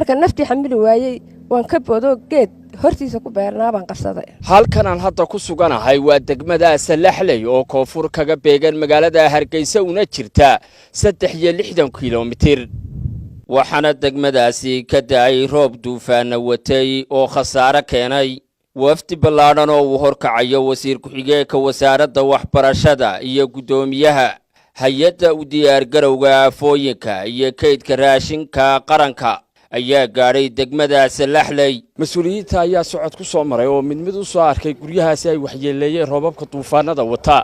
marka naftii xamili waayey waan ka boodo geed hortiisa ku beernaa baan qabsaday. halkan aan hadda ku suganahay waa degmada Salaxley oo koonfur kaga beegan magaalada Hargeysa una jirta 360 kiiloomitir. waxaana degmadaasi ka da'ay roob duufaan watay oo khasaare keenay. wafdi ballaaran oo uu horkacayo wasiir ku-xigeenka wasaaradda waxbarashada iyo gudoomiyaha hay'adda u diyaar garowga aafooyinka iyo kaydka raashinka qaranka ayaa gaadhay degmada Salaxley. mas'uuliyiinta ayaa socod ku soo maray oo mid u soo arkay guryahaasi ay waxyeeleeyeen roobabka duufaanada wata.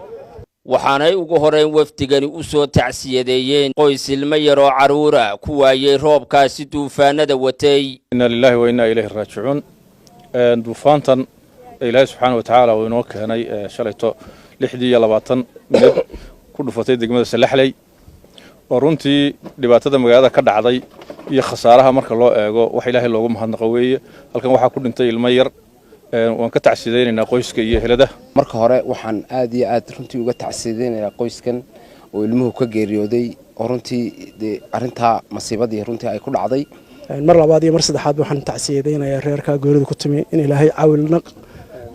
waxaanay ugu horeen wafdigani u soo tacsiyadeeyeen qoys ilmo yar oo caruura ku waayay roobkaasi duufaanada watay. inna lillahi wa inna ilayhi raaji'uun. duufaantan ilaahay subxaanahu wa ta'aala uu inoo keenay shalayto 26 minid ku dhufatay degmada Salaxley oo runtii dhibaatada magaalada ka dhacday iyo khasaaraha marka loo eego wax ilaahay loogu mahadnaqo weeye. halkan waxa ku dhintay ilmo yar waan ka tacsiideynaa qoyska iyo helada. marka hore waxaan aad iyo aad runtii uga tacsiideynaa qoyskan oo ilmuhu ka geeriyooday oo runtii arinta masiibadii runtii ay ku dhacday. mar labaad iyo mar saddexaad waxaan tacsiideynayaa reerka geerida ku timi in ilaahay caawilna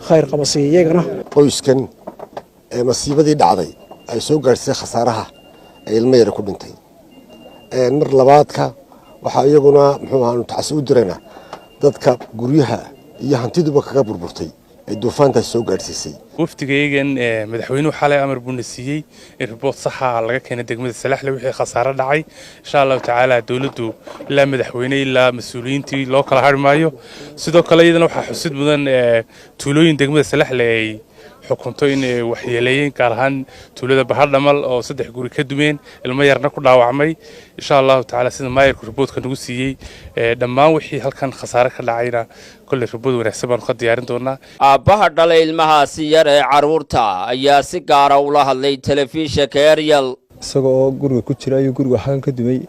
khayr qabasiyo iyagana. qoyskan masiibadii dhacday ay soo gaarsay khasaaraha ilmo yar ku dhintay. mar labaadka waxa iyaguna muxuu ahaa tacsiid u direena dadka guryaha iyo hantiduba kaga burburtay ay duufaantaas soo gaarsiisay. waftigaygan madaxweynuhu xalay amar buu nasiyay in report sax ah laga keenay degmada Salaxley wixii khasaare dhacay. insha Allah taala dawladdu la madaxweyne ila mas'uuliyiintii loo kala harmaayo. sidoo kale iyadana waxa xusid mudan tuulooyin degmada Salaxley xukunto in waxyeeleeyeen gaar ahaan tuulada Bahar Dhamal oo 3 guri ka dumeen ilmo yarna ku dhaawacmay. insha Allah taala sida maayirku reportka nagu siiyay dhammaan wixii halkan khasaare ka dhacayna kulli report wanaagsan baan ka diyaarin doonaa. aabbaha dhalay ilmahaasi yar ee caruurta ayaa si gaar ah ula hadlay telefishinka Ariel. isagoo guriga ku jira ayuu guriga xagan ka dumay.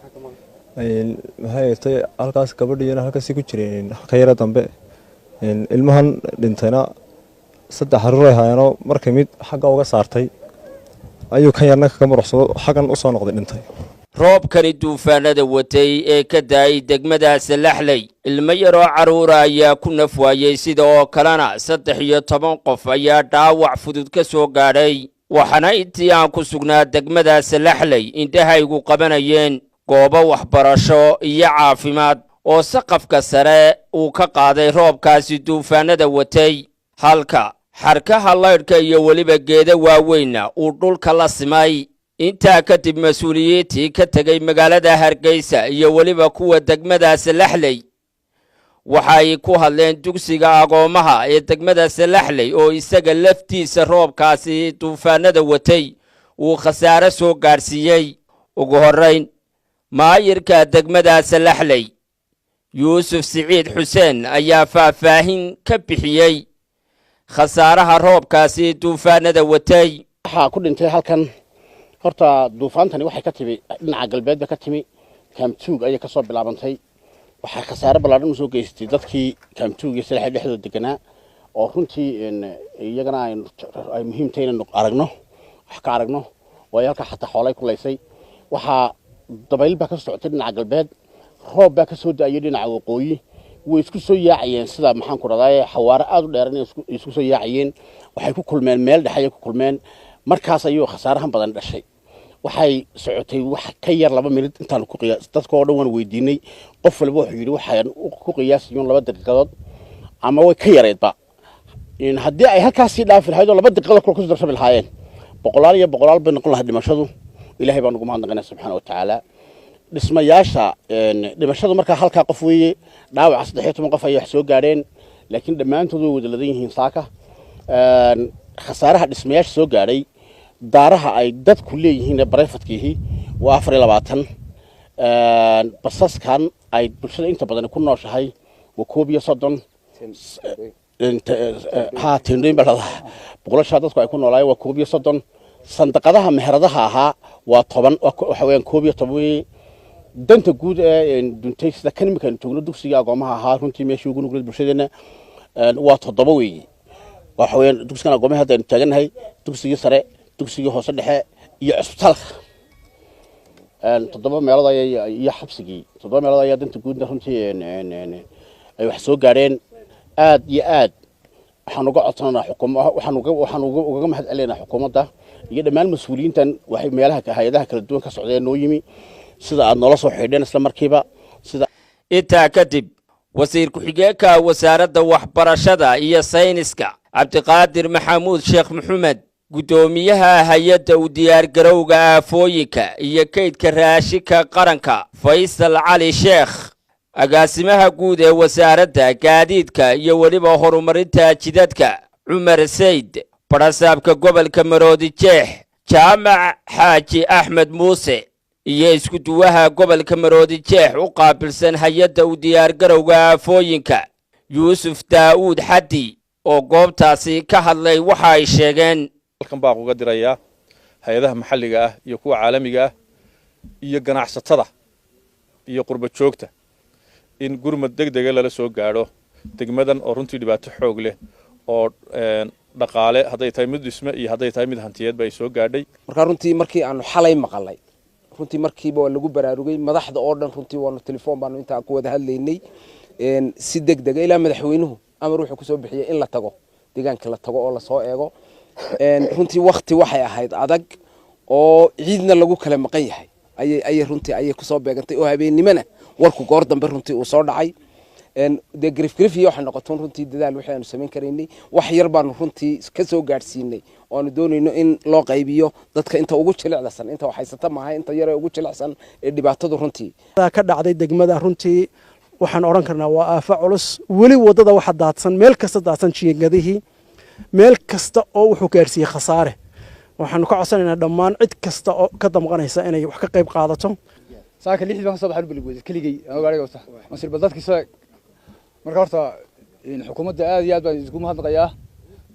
maxay halkaas gabadhiina halkaas ku jireen halka yara dambe ilmahan dhintayna 3 haruur hayno markay mid xagga uga saartay ayuu kan yarna ka muruxsado xagan u soo noqday dhintay. roobkani duufaanada watay ee ka daay degmada Salaxley ilmo yar oo caruura ayaa ku naf waayay sidoo kalena 13 qof ayaa dhaawac fudud ka soo gaadhay. waxaana intii aan ku sugnaa degmada Salaxley indhahaygu qabanayeen goobo waxbarasho iyo caafimaad oo saqafka sare uu ka qaaday roobkaasi duufaanada watay. halka xarkaha laydhka iyo weliba geeda waaweyna uu dhulka la simay. intaa kadib mas'uuliyiintii ka tagay magaalada Hargeysa iyo weliba kuwa degmada Salaxley waxay ku hadleen dugsiga agoomaha ee degmada Salaxley oo isaga laftiisa roobkaasi duufaanada watay uu khasaare soo gaarsiiyay. ugu horeyn maayirka degmada Salaxley Yuusuf Siciid Xuseen ayaa faahfaahin ka bixiyay khasaaraha roobkaasi duufaanada watay. waxa ku dhintay halkan horta duufaantani waxay ka timi dhinaca galbeedba ka timi Kaamtuug ayay ka soo bilaabantay. waxa khasaare ballaaran soo geystay dadkii Kaamtuug iyo Salaxley dhexdooda deganaa oo runtii iyagana ay muhiim tahay inaan aragno wax ka aragno way halka xataa xoolay ku leysay. waxa dabayl ba ka socotay dhinaca galbeed roob ba ka soo daayay dhinaca waqooyi way isku soo yaacayeen sida maxaan ku raday xawaare aad u dheer inay isku soo yaacayeen. waxay ku kulmeen meel dhaxay ku kulmeen markaas ayuu khasaarahan badan dhashay. waxay socotay wax ka yar 2 minid intaan ku qiyaas dadka oo dhan waan weydiinay qof walba wuxuu yiri waxaan ku qiyaasayeen 2 daqiiqadood ama way ka yareedba in haddii ay halkaas dhaafin haydo 2 daqiiqadood ku soo darsan lahaayeen boqolaal iyo boqolaal bay noqon lahayd dhimashadu. ilaahay baan ugu mahadnaqaynaa subxaanahu wa ta'aala. dhismayaasha dhimashadu marka halka qof weeye dhaawac 13 qof ay wax soo gaareen laakiin dhammaantood way wada ladan yihiin saaka. khasaaraha dhismayaasha soo gaaray daaraha ay dadku leeyihiin barefadkiihi waa 24. basaskan ay bulshada inta badan ku nooshahay waa 30 tendooyin balada boqolasha dadku ay ku noolaayeen waa 30. sandaqadaha meheradaha ahaa waa 10 waxa weeyaan 11 danta guud ee duntay sida kan imika joogno dugsiga agoomaha ahaa runtii meeshii ugu nugleed bulshadeena waa 7 weeye. waxa weeyaan dugsiga agoomaha hadda taaganahay dugsiga sare dugsiga hoose dhexe iyo isbitaalka toddoba meelood iyo xabsigii toddoba meelood ayaa danta guudna runtii ay wax soo gaareen aad iyo aad waxaan uga codsananaa xukuumadda waxaan uga mahad celinaynaa xukuumadda iyo dhammaan mas'uuliyiintan waxay meelaha hay'adaha kala duwan ka socdeen noo yimi sida aad noola soo xidheen isla markiiba sida intaa kadib wasiir ku-xigeenka wasaaradda waxbarashada iyo sayniska cabdiqaadir maxamuud sheekh maxamed guddoomiyaha hay-adda u diyaargarowga aafooyinka iyo kaydka raashinka qaranka faysal cali sheekh agaasimaha guud ee wasaaradda gaadiidka iyo weliba horumarinta jidadka cumar sayd barasaabka gobolka maroodi jeex jaamac xaaji axmed muuse iyo isku duwaha gobolka maroodi jeex u qaabilsan hay-adda u diyaargarowga aafooyinka yuusuf daa'uud xaddi oo goobtaasi ka hadlay waxa ay sheegeen halkan baa uga dirayaa hay-adaha maxalliga ah iyo kuwa caalamiga ah iyo ganacsatada iyo qurba joogta in gurmad degdega lala soo gaadho degmadan oo runtii dhibaato xoog leh oo dhaqaale hadday tahay mid dhisme iyo hadday tahay mid hantiyeedba ay soo gaadhay marka runtii markii aanu xalay maqalay runtii markiiba waa lagu baraarugay madaxda oo dhan runtii waanu telefoon baanu intaa ku wada hadlaynay si degdeg ilaa madaxweynuhu amar wuxuu kusoo bixiyay in la tago deegaanka la tago oo la soo eego runtii waqti waxay ahayd adag oo ciidna lagu kala maqan yahay ayay runtii ayay kusoo beegantay oo habeennimana warku goor dambe runtii uu soo dhacay dee grifgrif iyo waxay noqotoon runtii dadaal wixii aanu samayn karaynay wax yar baanu runtii ka soo gaadhsiinay oo aanu doonayno in loo qaybiyo dadka inta ugu jilicsan inta waxaysata maaha inta yar ee ugu jilicsan ee dhibaatadu runtii ka dhacday degmada runtii waxaan oran karnaa waa aafo culus weli wadada waxa daadsan meel kasta daadsan jiingadihii meel kasta oo wuxuu gaarsiiyay khasaare waxaanu ka codsanaynaa dhammaan cid kasta oo ka damqanaysa inay wax ka qayb qaadato saaka 6 baan soo baxay bilgood kaligay aan gaariga wata masirba dadkiisa marka horta in xukuumadda aad iyo aad baan isku mahadnaqayaa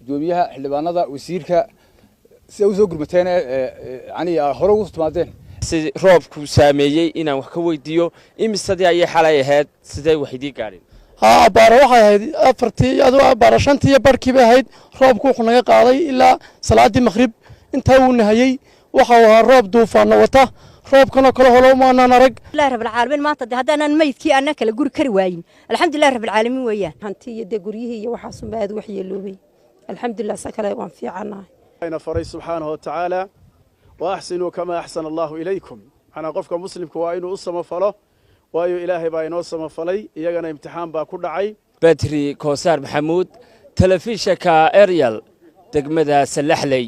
gudoomiyaha xildhibaanada wasiirka si ay soo gurmateen yani hore ugu timaadeen si roobku saameeyay inaan wax ka weydiiyo imisadii ay xalay ahayd sidee wax idii gaareen baara waxay ahayd afartii adoo baara shantii barkii bay ahayd roobku wuxuu naga qaaday ilaa salaadii maghrib inta uu nahayay waxa uu ahaa roob duufaan wata roobkana kala holo maana arag ilaahay rabbil caalamiin maanta hadaan maydkii ana kala guri kari waayin alxamdulillaah rabbil caalamiin weeyaan hanti iyo guriyihii iyo waxa sumaad wax yeeloobay alxamdulillaah sakale waan fiicanahay ayna faray subhanahu wa ta'ala wa ahsinu kama ahsana Allahu ilaykum ana qofka muslimku waa inuu u samafalo waayo ilaahay baa inoo samafalay iyagana imtixaan baa ku dhacay Batri Koosar Maxamuud telefishinka Ariel degmada Salaxley